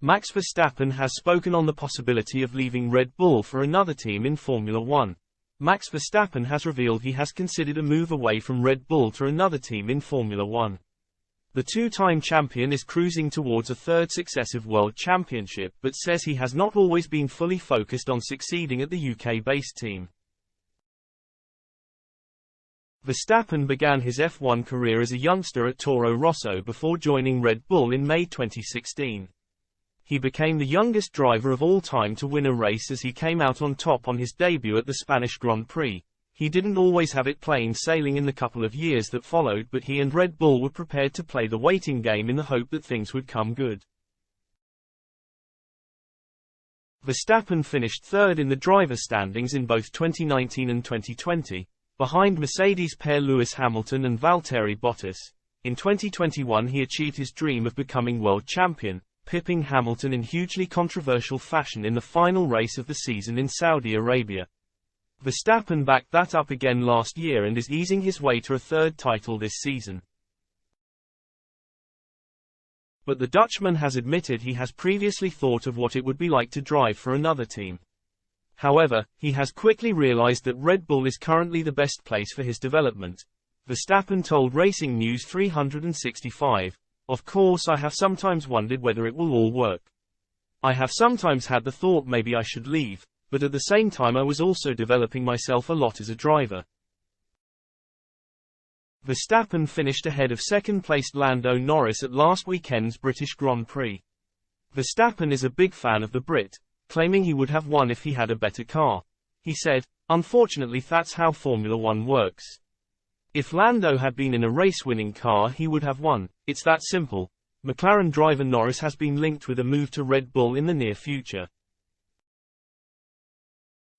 Max Verstappen has spoken on the possibility of leaving Red Bull for another team in Formula One. Max Verstappen has revealed he has considered a move away from Red Bull to another team in Formula One. The two-time champion is cruising towards a third successive world championship but says he has not always been fully focused on succeeding at the UK-based team. Verstappen began his F1 career as a youngster at Toro Rosso before joining Red Bull in May 2016. He became the youngest driver of all time to win a race as he came out on top on his debut at the Spanish Grand Prix. He didn't always have it plain sailing in the couple of years that followed, but he and Red Bull were prepared to play the waiting game in the hope that things would come good. Verstappen finished third in the driver standings in both 2019 and 2020, behind Mercedes pair Lewis Hamilton and Valtteri Bottas. In 2021 he achieved his dream of becoming world champion, pipping Hamilton in hugely controversial fashion in the final race of the season in Saudi Arabia. Verstappen backed that up again last year and is easing his way to a third title this season. But the Dutchman has admitted he has previously thought of what it would be like to drive for another team. However, he has quickly realized that Red Bull is currently the best place for his development. Verstappen told Racing News 365, "Of course I have sometimes wondered whether it will all work. I have sometimes had the thought maybe I should leave, but at the same time I was also developing myself a lot as a driver." Verstappen finished ahead of second-placed Lando Norris at last weekend's British Grand Prix. Verstappen is a big fan of the Brit, claiming he would have won if he had a better car. He said, "Unfortunately that's how Formula One works. If Lando had been in a race-winning car he would have won. It's that simple." McLaren driver Norris has been linked with a move to Red Bull in the near future.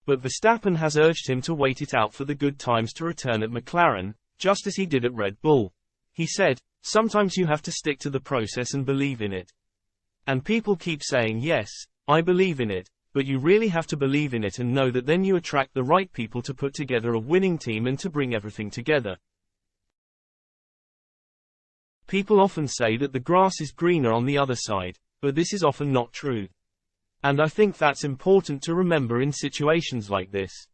But Verstappen has urged him to wait it out for the good times to return at McLaren, just as he did at Red Bull. He said, "Sometimes you have to stick to the process and believe in it. And people keep saying yes, I believe in it, but you really have to believe in it and know that then you attract the right people to put together a winning team and to bring everything together. People often say that the grass is greener on the other side, but this is often not true. And I think that's important to remember in situations like this.